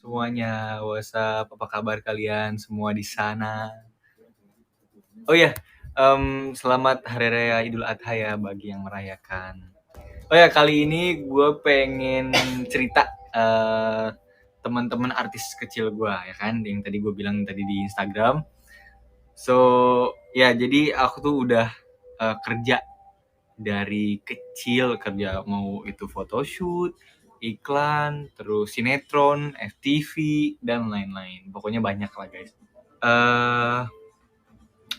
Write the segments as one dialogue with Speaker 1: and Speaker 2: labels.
Speaker 1: semuanya, what's up? Apa kabar kalian semua di sana? Oh iya, selamat Hari Raya Idul Adha ya bagi yang merayakan. Oh ya, kali ini gue pengen cerita teman-teman artis kecil gue ya kan, yang tadi gue bilang tadi di Instagram. So ya, jadi aku tuh udah kerja dari kecil, kerja mau itu photoshoot, iklan, terus sinetron, FTV, dan lain-lain. Pokoknya banyak lah guys.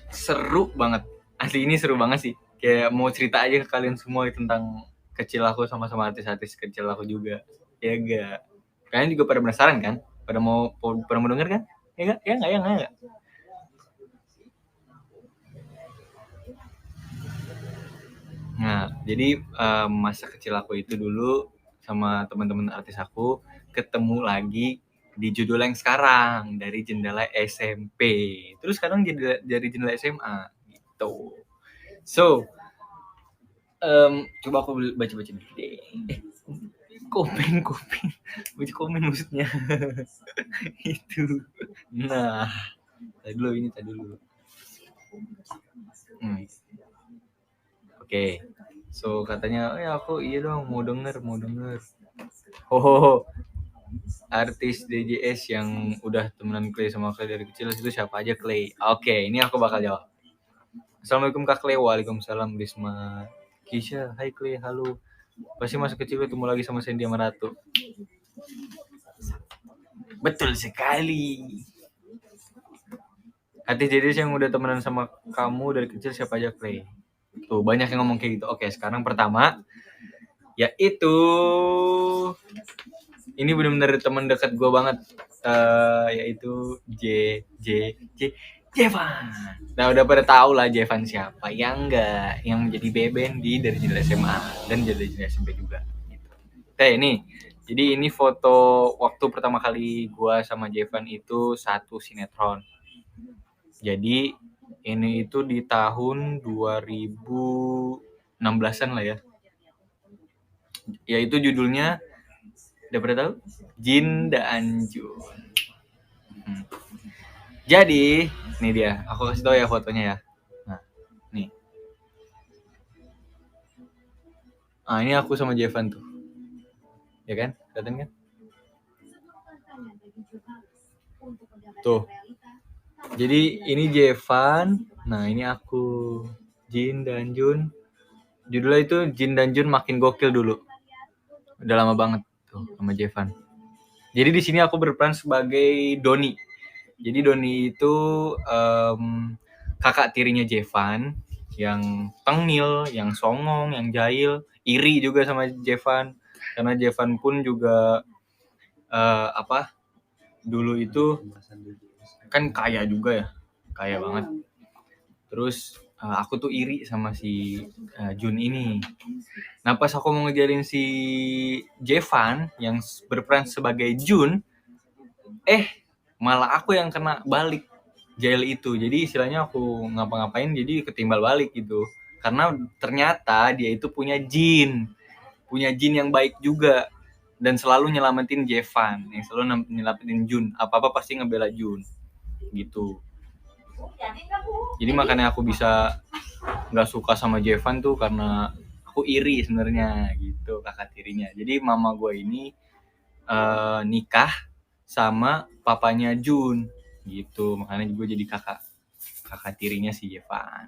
Speaker 1: Seru banget. Asli ini seru banget sih. Kayak mau cerita aja ke kalian semua tentang kecil aku sama artis-artis kecil aku juga. Ya enggak? Kalian juga pada penasaran kan? Pada mau denger kan? Ya enggak? Ya enggak? Ya enggak? Nah, jadi masa kecil aku itu dulu sama teman-teman artis aku ketemu lagi di judul yang sekarang dari Jendela SMP. Terus sekarang jadi Jendela SMA gitu. So, coba aku baca-baca dulu deh. Komen, baca komen maksudnya. Itu. Nah, tadi dulu. Oke. So katanya, oh ya aku iya dong mau denger. Oh, artis DJS yang udah temenan Clay sama Clay dari kecil itu siapa aja Clay? Oke, ini aku bakal jawab. Assalamualaikum Kak Clay. Waalaikumsalam Risma. Kisha, hai Clay, halo. Pasti masa kecil ketemu lagi sama Sandy sama Ratu. Betul sekali. Artis DJS yang udah temenan sama kamu dari kecil siapa aja Clay? Tuh banyak yang ngomong kayak gitu. Oke, sekarang pertama yaitu ini benar-benar teman dekat gue banget, yaitu Jevan. Nah udah pada tahu lah Jevan siapa, yang enggak, yang menjadi bebendi dari Jendela SMA dan dari Jendela SMP juga. Gitu. Ini, jadi ini foto waktu pertama kali gue sama Jevan itu satu sinetron. Jadi ini itu di tahun 2016-an lah ya. Yaitu judulnya, udah pada tahu? Jin dan Jun. Jadi, ini dia. Aku kasih tau ya fotonya ya. Nah, nih. Ah, ini aku sama Jevan tuh. Ya kan? Kelihatan kan? Tuh. Jadi ini Jevan. Nah, ini aku. Jin dan Jun. Judulnya itu Jin dan Jun makin gokil dulu. Udah lama banget tuh sama Jevan. Jadi di sini aku berperan sebagai Doni. Jadi Doni itu kakak tirinya Jevan, yang tengil, yang songong, yang jahil, iri juga sama Jevan, karena Jevan pun juga dulu itu kan kaya juga ya, kaya banget. Terus aku tuh iri sama si Jun ini. Nah pas aku mau ngejalin si Jevan yang berperan sebagai Jun, malah aku yang kena balik jail itu. Jadi istilahnya aku ngapa-ngapain jadi ketimbal balik gitu. Karena ternyata dia itu punya jin yang baik juga dan selalu nyelamatin Jevan, yang selalu nyelamatin Jun. Apa-apa pasti ngebela Jun gitu. Jadi makanya aku bisa nggak suka sama Jevan tuh karena aku iri sebenarnya gitu kakak tirinya. Jadi mama gue ini nikah sama papanya Jun gitu, makanya gue jadi kakak tirinya si Jevan.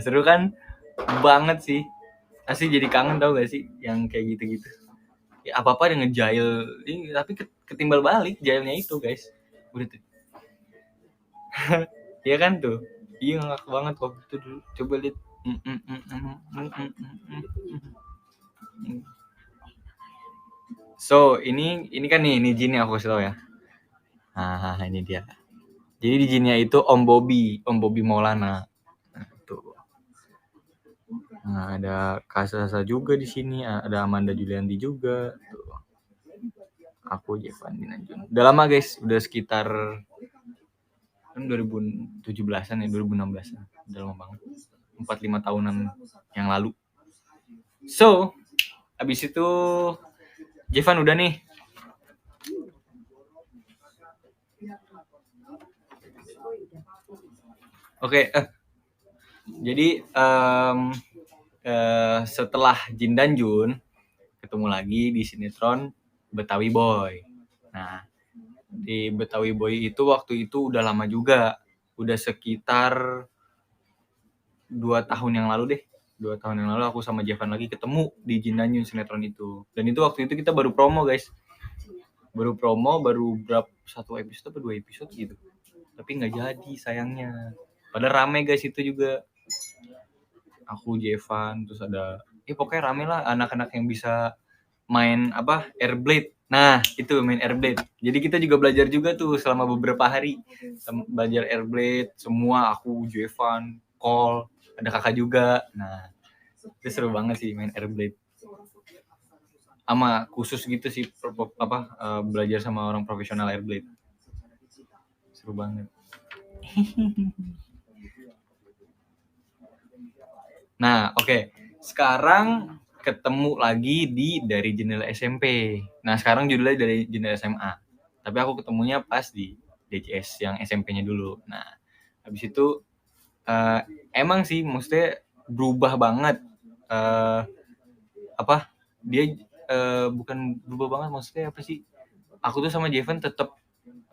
Speaker 1: Seru kan banget sih, asli jadi kangen tau gak sih yang kayak gitu-gitu ya, apa-apa ada ngejail tapi ketimbal balik jailnya itu guys, udah tuh. Iya kan tuh, iya ngakak banget waktu itu dulu, coba lihat. So ini kan nih, ini jinnya aku kasih tau ya. Nah ini dia. Jadi di jinnya itu Om Bobby Maulana. Nah, tuh. Nah, ada Kasasa juga di sini, ada Amanda Julianti juga. Tuh. Aku Jevan Dinanjun. Udah lama guys, udah sekitar 2017-an ya, 2016-an. Udah lama banget. 4-5 tahunan yang lalu. So, abis itu Jevan udah nih. Oke, jadi setelah Jin dan Jun ketemu lagi di sinetron Betawi Boy. Nah, di Betawi Boy itu waktu itu udah lama juga, udah sekitar 2 tahun yang lalu deh. 2 tahun yang lalu aku sama Jevan lagi ketemu di Jin dan Jun sinetron itu. Dan itu waktu itu kita baru promo guys, baru berapa, 1 episode atau 2 episode gitu, tapi nggak jadi sayangnya. Padahal rame guys itu juga, aku Jevan terus ada pokoknya rame lah anak-anak yang bisa main Airblade. Nah itu main Airblade, jadi kita juga belajar juga tuh selama beberapa hari belajar Airblade semua, aku Jevan Call, ada kakak juga. Nah itu seru banget sih main Airblade, sama khusus gitu sih belajar sama orang profesional Airblade, seru banget. Nah, oke. Sekarang ketemu lagi dari jendela SMP. Nah, sekarang judulnya dari jendela SMA. Tapi aku ketemunya pas di DJS yang SMP-nya dulu. Nah, habis itu emang sih maksudnya berubah banget. Dia bukan berubah banget, maksudnya apa sih? Aku tuh sama Jevan tetap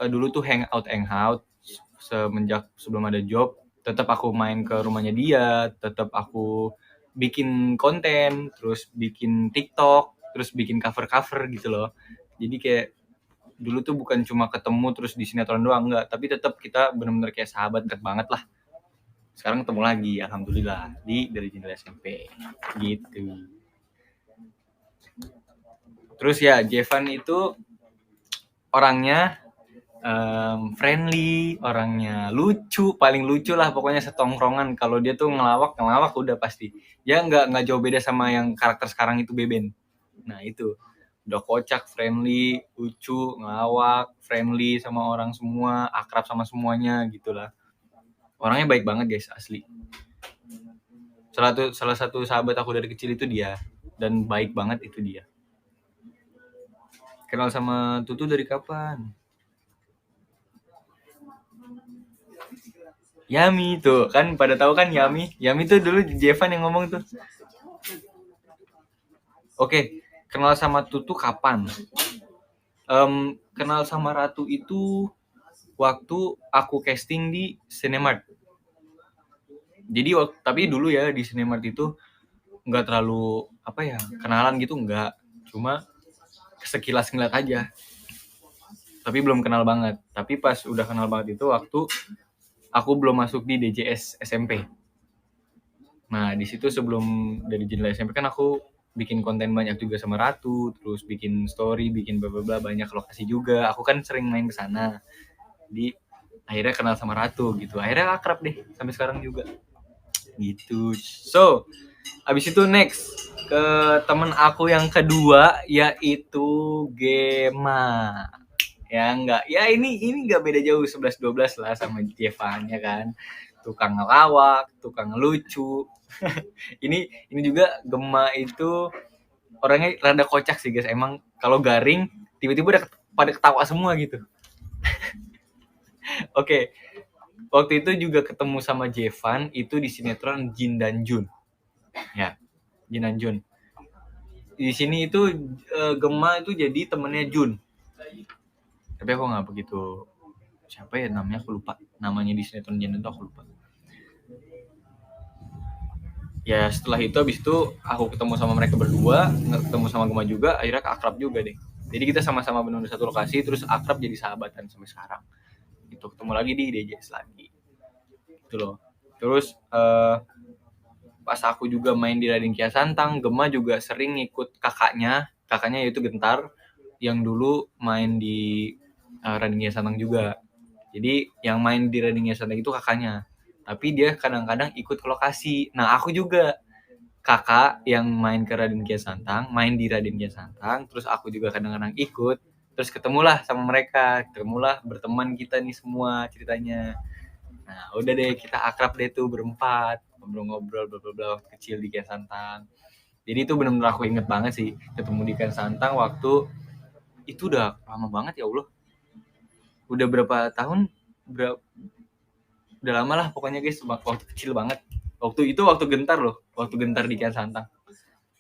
Speaker 1: dulu tuh hangout semenjak sebelum ada job, tetap aku main ke rumahnya dia, tetap aku bikin konten, terus bikin TikTok, terus bikin cover gitu loh. Jadi kayak dulu tuh bukan cuma ketemu terus di sinetron doang, enggak, tapi tetap kita benar-benar kayak sahabat deket banget lah. Sekarang ketemu lagi alhamdulillah dari jendela SMP gitu. Terus ya Jevan itu orangnya friendly, orangnya lucu, paling lucu lah pokoknya setongkrongan. Kalau dia tuh ngelawak udah pasti. Dia nggak jauh beda sama yang karakter sekarang itu Beben. Nah itu udah kocak, friendly, lucu, ngelawak, friendly sama orang semua, akrab sama semuanya gitulah. Orangnya baik banget guys, asli. Salah satu sahabat aku dari kecil itu dia, dan baik banget itu dia. Kenal sama Tutu dari kapan? Yami tuh kan pada tahu kan, Yami tuh dulu Jevan yang ngomong tuh. Oke, kenal sama Tutu kapan? Kenal sama Ratu itu waktu aku casting di Cinemark. Jadi tapi dulu ya di Cinemark itu nggak terlalu kenalan gitu, nggak, cuma sekilas ngeliat aja, tapi belum kenal banget. Tapi pas udah kenal banget itu waktu aku belum masuk di DJS SMP. Nah di situ sebelum dari jendela SMP kan aku bikin konten banyak juga sama Ratu, terus bikin story, bikin bla bla bla, banyak lokasi juga. Aku kan sering main ke sana. Di akhirnya kenal sama Ratu gitu. Akhirnya akrab deh sampai sekarang juga. Gitu. So, abis itu next ke temen aku yang kedua yaitu Gema. Ya enggak. Ya ini enggak beda jauh 11-12 lah sama Jevan ya kan. Tukang ngelawak, tukang lucu. ini juga Gema itu orangnya rada kocak sih guys. Emang kalau garing tiba-tiba udah pada ketawa semua gitu. Oke. Waktu itu juga ketemu sama Jevan itu di sinetron Jin dan Jun. Ya, Jin dan Jun. Di sini itu Gema itu jadi temennya Jun. Tapi aku nggak begitu, siapa ya namanya, aku lupa namanya di sinetron Jin dan Jun, aku lupa. Ya setelah itu habis itu aku ketemu sama mereka berdua, ketemu sama Gema juga, akhirnya akrab juga deh. Jadi kita sama-sama benar-benar satu lokasi, terus akrab jadi sahabatan sampai sekarang. Itu ketemu lagi di DJS lagi. Itu loh. Terus pas aku juga main di Raden Kian Santang, Gema juga sering ngikut kakaknya yaitu Gentar, yang dulu main di Raden Kian Santang juga. Jadi yang main di Raden Kian Santang itu kakaknya, tapi dia kadang-kadang ikut ke lokasi. Nah aku juga kakak yang main ke Raden Kian Santang, main di Raden Kian Santang, terus aku juga kadang-kadang ikut, terus ketemulah sama mereka, berteman kita nih semua ceritanya. Nah udah deh kita akrab deh tuh berempat, ngobrol-ngobrol bla bla bla waktu kecil di Kian Santang. Jadi itu benar-benar aku inget banget sih ketemu di Kian Santang waktu itu, udah lama banget ya Allah. Udah berapa tahun? Udah Udah lama lah pokoknya guys, waktu kecil banget. Waktu itu waktu gentar loh, waktu gentar di Kian Santang.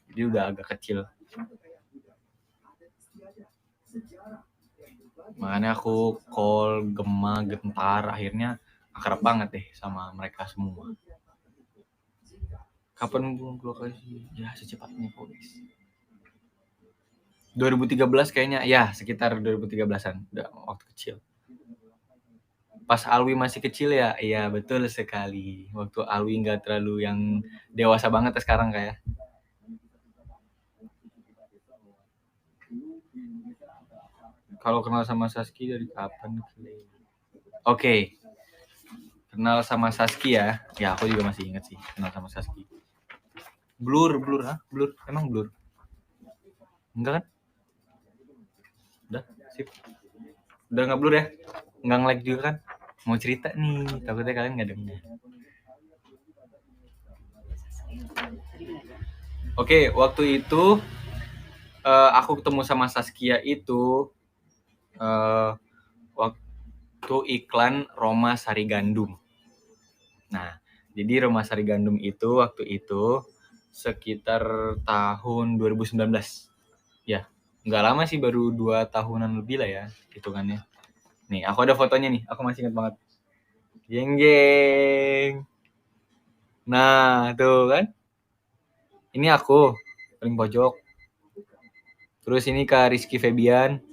Speaker 1: Jadi udah agak kecil. Makanya aku call, Gema, Gentar, akhirnya akrab banget deh sama mereka semua. Kapan belum lokasi? Ya secepatnya kok guys. 2013 kayaknya, ya sekitar 2013-an, udah waktu kecil. Pas Alwi masih kecil ya, iya betul sekali. Waktu Alwi nggak terlalu yang dewasa banget sekarang kayak. Kalau kenal sama Saski dari kapan? Oke. Kenal sama Saski ya. Ya aku juga masih ingat sih kenal sama Saski. Blur, emang blur? Enggak kan? Udah, sip. Udah nggak blur ya? Nggak nge-lag juga kan? Mau cerita nih, takutnya kalian nggak dengar. Oke, waktu itu aku ketemu sama Saskia itu waktu iklan Roma Sari Gandum. Nah, jadi Roma Sari Gandum itu waktu itu sekitar tahun 2019. Ya, nggak lama sih, baru 2 tahunan lebih lah ya hitungannya. Nih, aku ada fotonya nih, aku masih ingat banget. Geng. Nah, tuh kan. Ini aku paling pojok. Terus ini Kak Rizky Febian.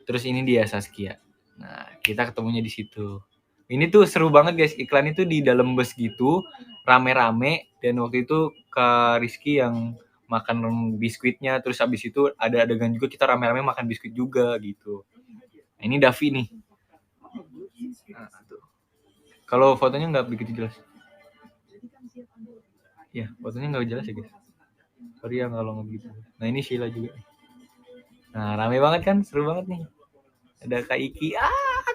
Speaker 1: Terus ini dia Saskia. Nah, kita ketemunya di situ. Ini tuh seru banget guys, iklan itu di dalam bus gitu, rame-rame, dan waktu itu Kak Rizky yang makan biskuitnya, terus habis itu ada adegan juga kita rame-rame makan biskuit juga gitu. Nah, ini Davi nih. Nah, kalau fotonya nggak begitu jelas. Ya, fotonya nggak jelas ya guys. Sorry ya kalau nggak begitu. Nah ini Sheila juga. Nah rame banget kan, seru banget nih. Ada Kak Iki,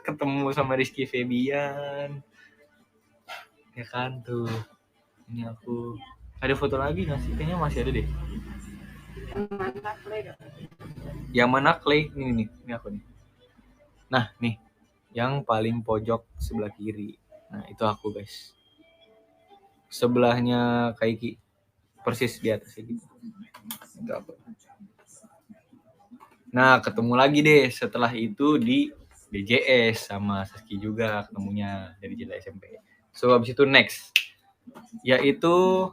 Speaker 1: ketemu sama Rizky Febian. Ya kan tuh. Ini aku. Ada foto lagi nggak sih? Kayaknya masih ada deh. Yang mana Clay? Ini aku nih. Nah nih, yang paling pojok sebelah kiri. Nah itu aku guys. Sebelahnya Kak Iki, persis di atasnya gitu. Itu aku. Nah ketemu lagi deh setelah itu di DJS sama Saski juga ketemunya dari Jela SMP. So abis itu next, yaitu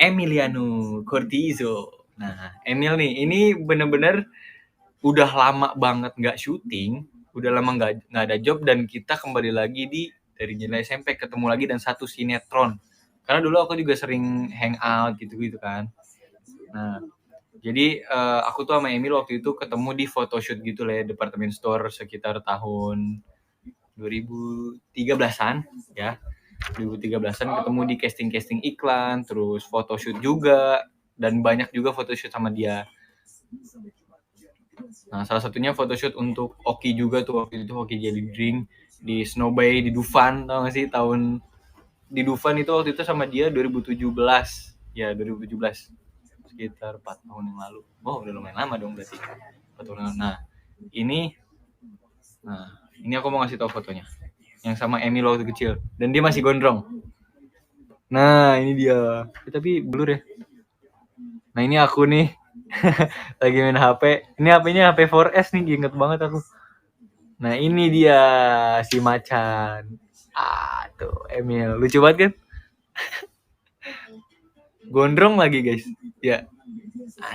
Speaker 1: Emiliano Cortizo. Nah Emil nih, ini bener-bener udah lama banget nggak syuting, udah lama nggak ada job, dan kita kembali lagi di dari Jela SMP, ketemu lagi dan satu sinetron. Karena dulu aku juga sering hangout gitu-gitu kan. Nah jadi aku tuh sama Emil waktu itu ketemu di photoshoot gitu lah ya, departemen store sekitar tahun 2013-an ya. 2013-an ketemu di casting iklan, terus photoshoot juga, dan banyak juga photoshoot sama dia. Nah, salah satunya photoshoot untuk Oki juga tuh, waktu itu Oki Jelly Drink di Snow Bay di Dufan, tau gak sih? Tahun di Dufan itu waktu itu sama dia 2017. Ya, 2017. Sekitar 4 tahun yang lalu. Oh, udah lumayan lama dong berarti. 4 tahun yang lalu. Nah, ini aku mau ngasih tahu fotonya. Yang sama Emil waktu kecil. Dan dia masih gondrong. Nah, ini dia. Tapi blur ya. Nah, ini aku nih. Lagi main HP. Ini HP-nya HP 4S nih, inget banget aku. Nah, ini dia si Macan. Tuh, Emil. Lucu banget kan? Gondrong lagi, guys. Ya,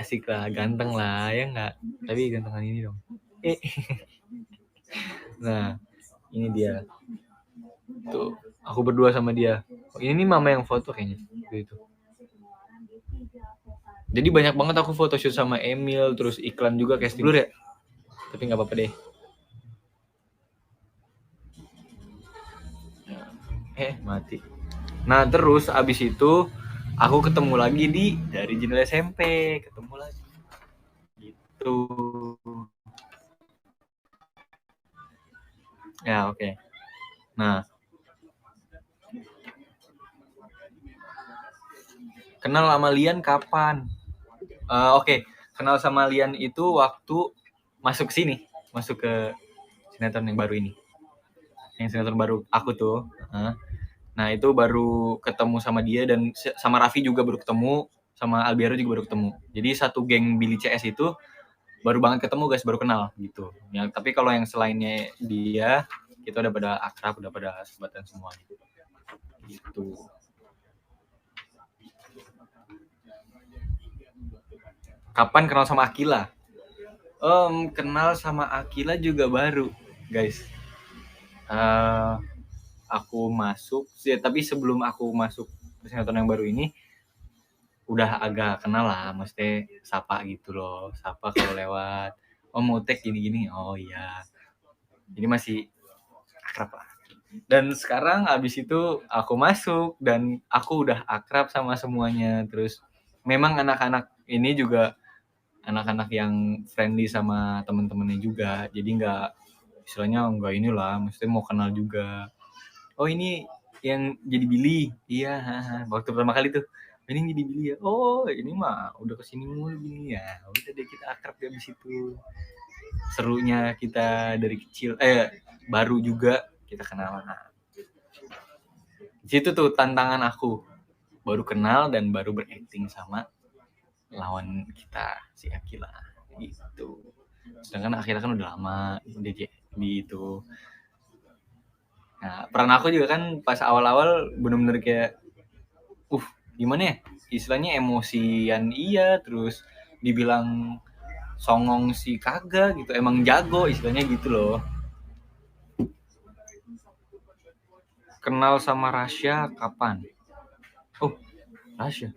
Speaker 1: asik lah, ganteng lah, ya nggak? Tapi gantengan ini dong. Nah, ini dia. Tuh, aku berdua sama dia. Ini mama yang foto kayaknya. Gitu. Jadi banyak banget aku photoshoot sama Emil, terus iklan juga casting dulu ya. Tapi nggak apa-apa deh. Mati. Nah terus abis itu aku ketemu lagi dari jendela SMP, ketemu lagi. Gitu. Ya oke. Nah. Kenal sama Lian kapan? Oke. Kenal sama Lian itu waktu masuk sini, masuk ke sinetron yang baru ini. yang sinetron baru aku tuh. Nah itu baru ketemu sama dia dan sama Raffi juga baru ketemu, sama Albiero juga baru ketemu. Jadi satu geng Billy CS itu baru banget ketemu guys, baru kenal gitu. Ya, tapi kalau yang selainnya dia, kita udah pada akrab, udah pada sahabatan semua gitu. Kapan kenal sama Akila? Kenal sama Akila juga baru guys. Aku masuk sih, tapi sebelum aku masuk sinetron yang baru ini udah agak kenal lah, mesti sapa gitu loh, sapa kalau lewat, oh mau tag gini-gini, oh iya, jadi masih akrab lah. Dan sekarang abis itu aku masuk dan aku udah akrab sama semuanya. Terus memang anak-anak ini juga anak-anak yang friendly sama teman-temannya juga, jadi nggak istilahnya nggak inilah, mesti mau kenal juga. Oh ini yang jadi Billy, iya, waktu pertama kali tuh ini jadi Billy ya, oh ini mah udah kesini mulu Billy ya, udah deh kita akrab di abis itu. Serunya kita dari kecil, baru juga kita kenalan. Di situ tuh tantangan aku, baru kenal dan baru berakting sama lawan kita si Akila gitu. Sedangkan Akila kan udah lama di itu. Nah, peran aku juga kan pas awal-awal bener-bener kayak gimana ya, istilahnya emosian iya, terus dibilang songong si kagak gitu, emang jago istilahnya gitu loh. Kenal sama Rasya kapan? Oh, Rasya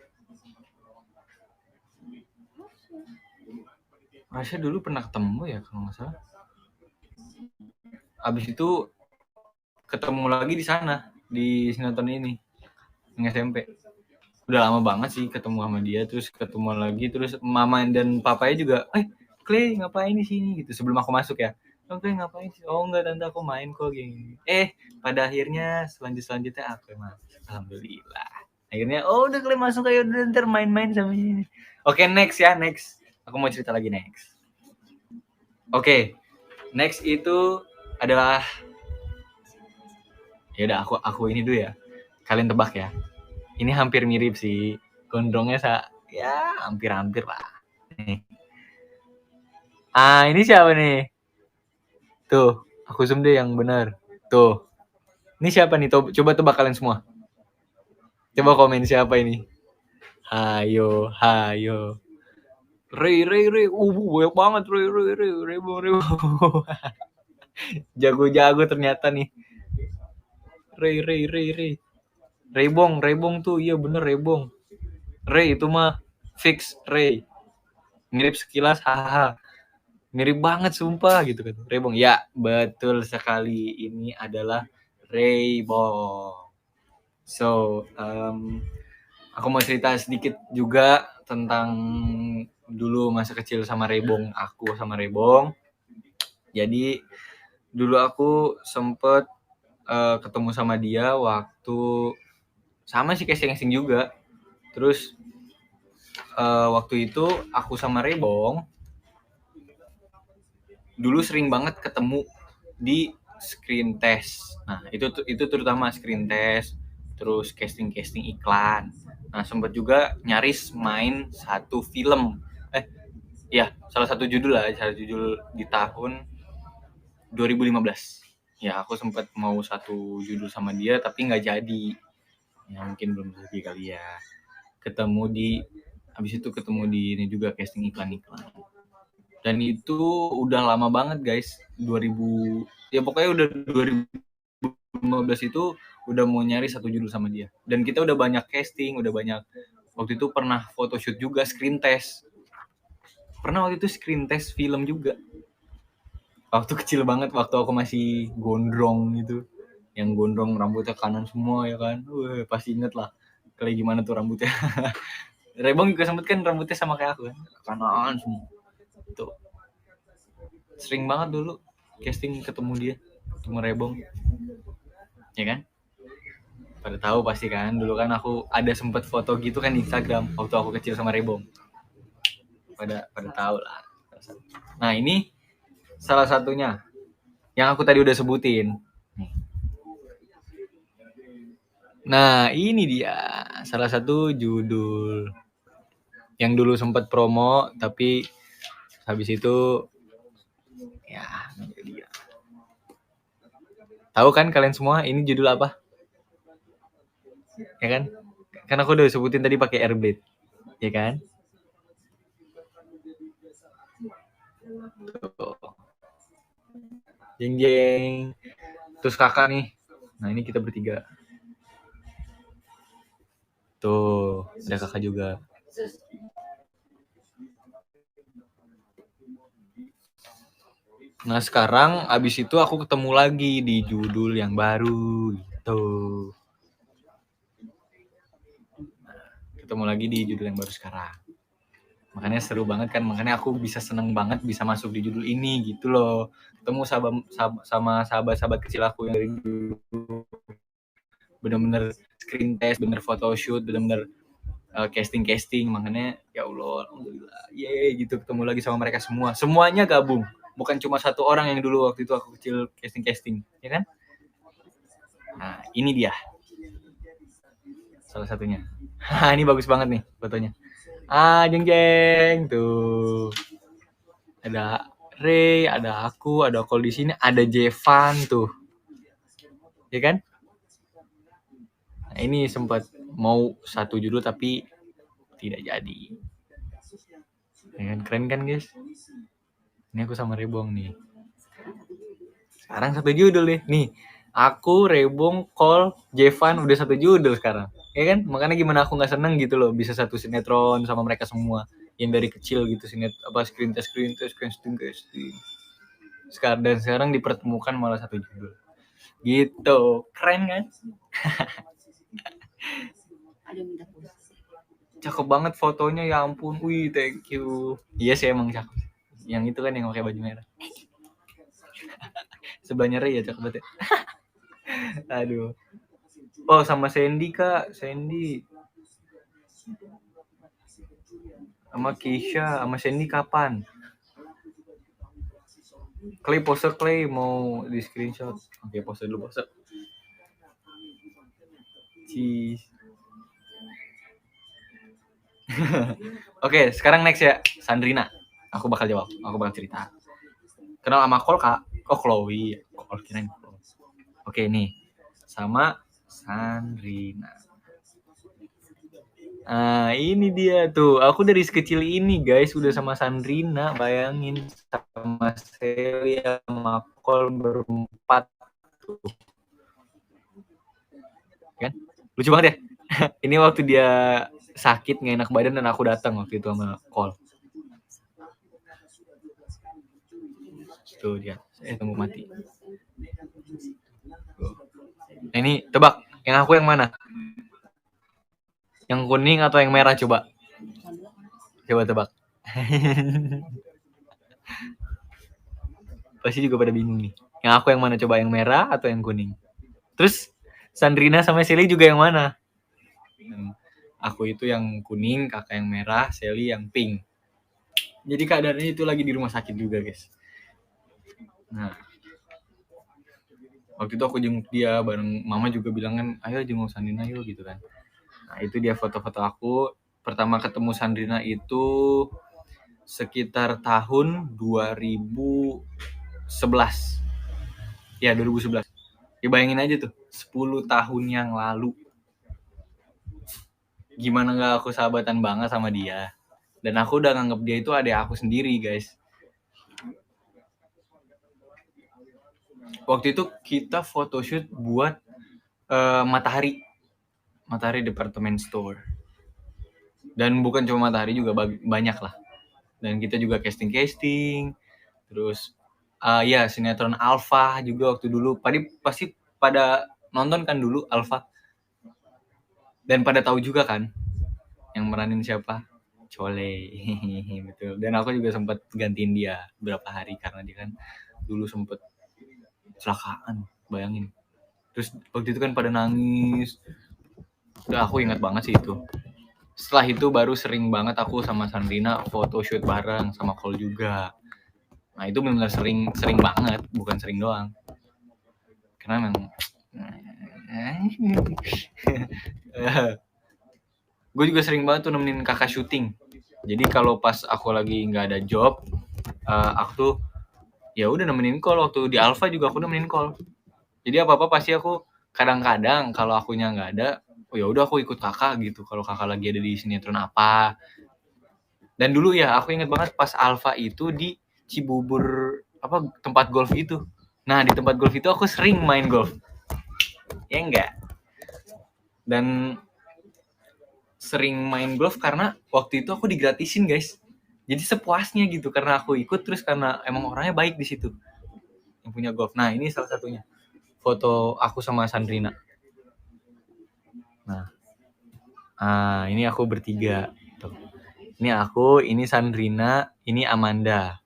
Speaker 1: dulu pernah ketemu ya kalau nggak salah. Abis itu ketemu lagi di sana, di sinetron ini, yang SMP. Udah lama banget sih ketemu sama dia, terus ketemu lagi, terus mama dan papanya juga, Clay ngapain di sini gitu, sebelum aku masuk ya. Oh, Clay ngapain sih? Oh enggak tante, aku main kok gini. Pada akhirnya selanjutnya aku masuk. Alhamdulillah. Akhirnya, oh udah Clay masuk, ayo udah ntar main-main sama ini. Oke, next ya, next. Aku mau cerita lagi next. Oke, next itu adalah, ya udah aku ini dulu ya. Kalian tebak ya. Ini hampir mirip sih. Gondrongnya ya hampir-hampir lah. Nih. Ini siapa nih? Tuh, aku zoom deh yang benar. Tuh. Ini siapa nih? Coba tebak kalian semua. Coba komen siapa ini. Hayo. Ray. Banyak banget Ray. Jago ternyata nih. Ray. Raybong tuh, iya bener Raybong. Ray itu mah fix Ray. Mirip sekilas, hahaha. Mirip banget sumpah gitu kan. Raybong. Ya, betul sekali. Ini adalah Raybong. So, aku mau cerita sedikit juga tentang dulu masa kecil sama Raybong. Aku sama Raybong. Jadi dulu aku sempet ketemu sama dia waktu sama sih casting juga. Terus waktu itu aku sama Raybong dulu sering banget ketemu di screen test. Nah, itu terutama screen test, terus casting iklan. Nah, sempat juga nyaris main satu film. Salah satu judul di tahun 2015. Ya, aku sempat mau satu judul sama dia tapi nggak jadi. Ya, mungkin belum rezeki kali ya. Habis itu ketemu di ini juga casting iklan. Dan itu udah lama banget guys, 2000 ya pokoknya udah 2015 itu udah mau nyari satu judul sama dia. Dan kita udah banyak casting, udah banyak, waktu itu pernah photoshoot juga, screen test. Pernah waktu itu screen test film juga. Waktu kecil banget, waktu aku masih gondrong gitu. Yang gondrong rambutnya kanan semua ya kan. Pasti inget lah kayak gimana tuh rambutnya. Rebong juga sempet kan rambutnya sama kayak aku kan, kanan semua. Tuh. Sering banget dulu casting ketemu dia, ketemu Rebong. Ya kan? Pada tahu pasti kan, dulu kan aku ada sempet foto gitu kan di Instagram waktu aku kecil sama Rebong. Pada tahu lah. Nah, ini salah satunya yang aku tadi udah sebutin. Nah, ini dia salah satu judul yang dulu sempat promo, tapi habis itu ya dia. Tahu kan kalian semua ini judul apa? Ya kan? Kan aku udah sebutin tadi pakai Airblade. Ya kan? Tuh. Jeng jeng. Terus kakak nih. Nah, ini kita bertiga. Tuh, ada kakak juga. Nah, sekarang abis itu aku ketemu lagi di judul yang baru gitu. Ketemu lagi di judul yang baru sekarang. Makanya seru banget kan, makanya aku bisa seneng banget bisa masuk di judul ini gitu loh. Ketemu sama sahabat-sahabat kecil aku yang dari dulu. Bener-bener screen test, bener photoshoot, bener-bener casting, makanya ya Allah, alhamdulillah, yeay gitu ketemu lagi sama mereka semua. Semuanya gabung, bukan cuma satu orang yang dulu waktu itu aku kecil casting, ya kan? Nah, ini dia salah satunya. Ini bagus banget nih fotonya. Jeng jeng tuh. Ada Ray, ada aku, ada Cole di sini, ada Jevan tuh. Ya kan? Nah, ini sempat mau satu judul tapi tidak jadi. Ya kan? Keren kan, guys? Ini aku sama Rebong nih. Sekarang satu judul nih. Nih, aku, Rebong, Cole, Jevan udah satu judul sekarang. Ya kan? Makanya gimana aku nggak seneng gitu loh bisa satu sinetron sama mereka semua yang dari kecil gitu screen test casting. Sekarang dipertemukan malah satu judul. Gitu. Keren kan? Cakep banget fotonya, ya ampun. Wih, thank you. Iya sih emang cakep. Yang itu kan yang pakai baju merah. Sebelahnya Ray ya cakep banget ya. Aduh. Oh, sama Sandy, Kak. Sandy. Sama Keisha, sama Sandy kapan? Clay pose Clay mau di screenshot. Oke, pose dulu pose. Cheese. Oke, sekarang next ya, Sandrina. Aku bakal jawab, aku bakal cerita. Kenal sama Cole, Kak? Oh, Chloe. Cole kirain Chloe. Oke, nih. Sama Sandrina. Nah, ini dia tuh. Aku dari sekecil ini, guys, udah sama Sandrina. Bayangin, sama Celia, sama Cole berempat tuh. Kan? Lucu banget ya? Ini waktu dia sakit, nggak enak badan, dan aku datang waktu itu sama Cole. Tuh dia. Tunggu mati. Nah, ini tebak, yang aku yang mana? Yang kuning atau yang merah coba? Coba tebak. Pasti juga pada bingung nih. Yang aku yang mana coba, yang merah atau yang kuning? Terus Sandrina sama Sally juga yang mana? Aku itu yang kuning, kakak yang merah, Sally yang pink. Jadi keadaannya itu lagi di rumah sakit juga, guys. Nah, waktu itu aku jenguk dia bareng mama juga bilang kan, ayo jenguk Sandrina yuk gitu kan. Nah, itu dia foto-foto aku. Pertama ketemu Sandrina itu sekitar tahun 2011. Ya, 2011. Ya bayangin aja tuh, 10 tahun yang lalu. Gimana gak aku sahabatan banget sama dia. Dan aku udah nganggep dia itu adik aku sendiri, guys. Waktu itu kita photoshoot buat Matahari Department Store. Dan bukan cuma Matahari, juga banyak lah. Dan kita juga casting. Terus ya sinetron Alpha juga waktu dulu. Pasti pada nonton kan dulu Alpha. Dan pada tahu juga kan yang meranin siapa? Cole. Betul. Dan aku juga sempat gantiin dia berapa hari karena dia kan dulu sempat kecelakaan, bayangin. Terus waktu itu kan pada nangis. Udah, aku ingat banget sih itu. Setelah itu baru sering banget aku sama Sandrina photoshoot bareng, sama Cole juga. Nah, itu benar-benar sering banget, bukan sering doang. Karena memang Gue juga sering banget tuh nemenin kakak syuting. Jadi kalau pas aku lagi nggak ada job, aku tuh ya udah nemenin call. Waktu di Alpha juga aku nemenin call. Jadi apa-apa pasti aku kadang-kadang kalau akunya nggak ada, oh ya udah aku ikut kakak gitu. Kalau kakak lagi ada di sinetron apa. Dan dulu ya aku inget banget pas Alpha itu di Cibubur apa tempat golf itu. Nah di tempat golf itu aku sering main golf. Ya enggak. Dan sering main golf karena waktu itu aku digratisin guys. Jadi sepuasnya gitu karena aku ikut terus karena emang orangnya baik di situ yang punya golf. Nah ini salah satunya foto aku sama Sandrina. Nah, ini aku bertiga. Tuh. Ini aku, ini Sandrina, ini Amanda.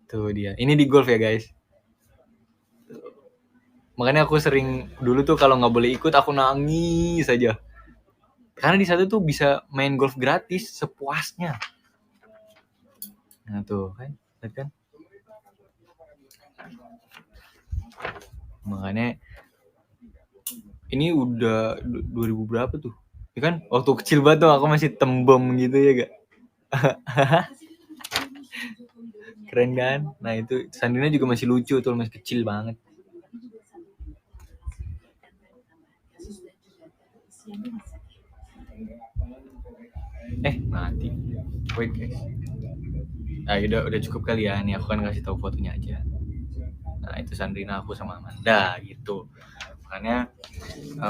Speaker 1: Tuh dia. Ini di golf ya guys. Tuh. Makanya aku sering dulu tuh kalau nggak boleh ikut aku nangis aja. Karena di satu tuh bisa main golf gratis sepuasnya. Nah tuh kan, lihat kan. Makanya ini udah 2000 berapa tuh? Ya kan waktu kecil banget tuh aku masih tembem gitu ya gak? Keren kan? Nah itu Sandrina juga masih lucu tuh, masih kecil banget. Mati. Wait guys. Nah udah cukup kali ya. Nih aku kan kasih tahu fotonya aja. Nah itu Sandrina aku sama Amanda gitu. Makanya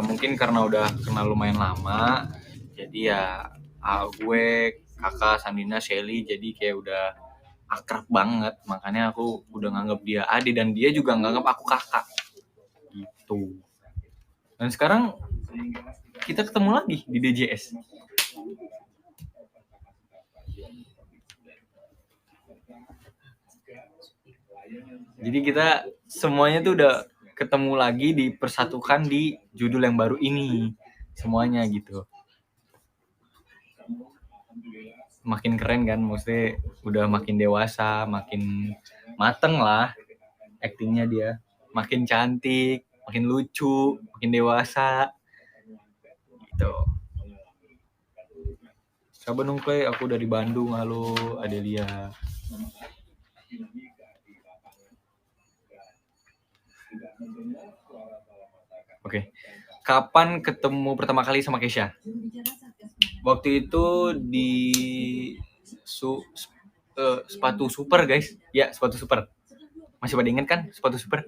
Speaker 1: mungkin karena udah kenal lumayan lama, jadi ya gue, kakak, Sandrina, Shelly jadi kayak udah akrab banget. Makanya aku udah nganggap dia adik dan dia juga nganggap aku kakak gitu. Dan sekarang kita ketemu lagi di DJS. Jadi kita semuanya tuh udah ketemu lagi dipersatukan di judul yang baru ini semuanya gitu. Makin keren kan, maksudnya udah makin dewasa, makin mateng lah aktingnya dia, makin cantik, makin lucu, makin dewasa gitu. Coba dong Clay, aku dari Bandung, halo Adelia. Oke. Kapan ketemu pertama kali sama Kesha? Waktu itu di sepatu super guys. Ya, sepatu super. Masih pada inget kan sepatu super?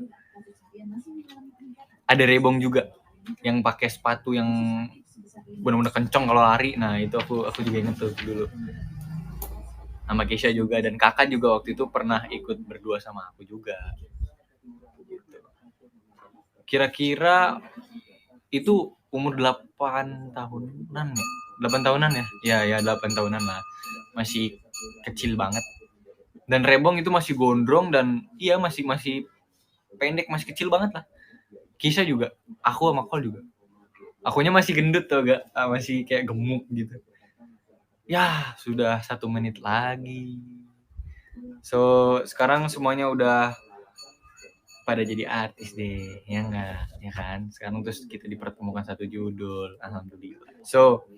Speaker 1: Ada Rebong juga yang pakai sepatu yang benar-benar kenceng kalau lari. Nah, itu aku juga inget tuh dulu. Sama Kesha juga dan kakak juga waktu itu pernah ikut berdua sama aku juga. Kira-kira itu umur 8 tahunan ya? 8 tahunan ya? Ya 8 tahunan lah. Masih kecil banget. Dan Rebong itu masih gondrong dan iya masih pendek, masih kecil banget lah. Kisah juga, aku sama Kol juga. Akunya masih gendut tuh gak, masih kayak gemuk gitu. Ya sudah 1 menit lagi. So sekarang semuanya udah pada jadi artis deh, ya enggak, ya kan? Sekarang terus kita dipertemukan satu judul, alhamdulillah. So,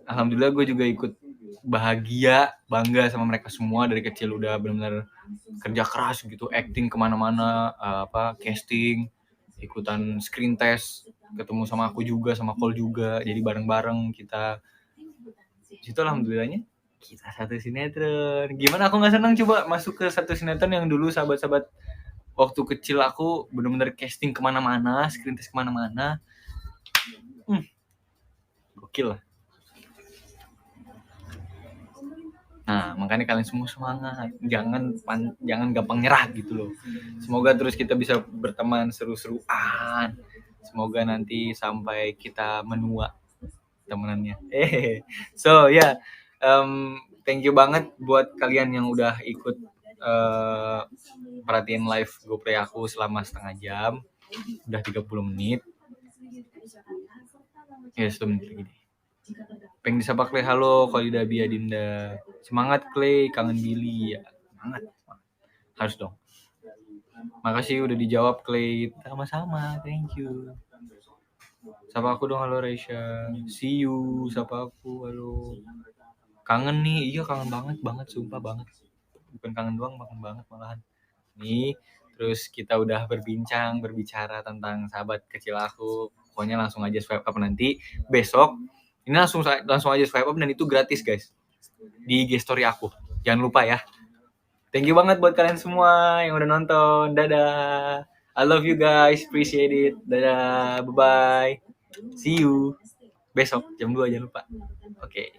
Speaker 1: alhamdulillah gue juga ikut bahagia, bangga sama mereka semua dari kecil udah benar-benar kerja keras gitu, acting kemana-mana, casting, ikutan screen test, ketemu sama aku juga, sama Kol juga, jadi bareng-bareng kita. Situ alhamdulillahnya kita satu sinetron. Gimana aku nggak senang coba masuk ke satu sinetron yang dulu sahabat-sahabat waktu kecil aku benar-benar casting kemana-mana, screen test kemana-mana. Gokil lah. Nah, makanya kalian semua semangat. Jangan gampang nyerah gitu loh. Semoga terus kita bisa berteman seru-seruan. Semoga nanti sampai kita menua temenannya. So ya, thank you banget buat kalian yang udah ikut perhatiin live GoPlay aku selama setengah jam. Udah 30 menit. Ya, 1 menit lagi deh. Pengen disapa Clay, halo Khalida Biadinda. Semangat Clay, kangen Billy ya. Semangat. Harus dong. Makasih udah dijawab Clay. Sama-sama, thank you. Sapa aku dong, halo Reisha. See you, sapa aku, halo. Kangen nih, iya kangen banget, sumpah banget. Bukan kangen doang, kangen banget malahan. Nih, terus kita udah berbicara tentang sahabat kecil aku. Pokoknya langsung aja swipe up nanti. Besok, ini langsung aja swipe up dan itu gratis guys. Di IG story aku. Jangan lupa ya. Thank you banget buat kalian semua yang udah nonton. Dadah. I love you guys, appreciate it. Dadah, bye-bye. See you besok jam 2 jangan lupa. Oke.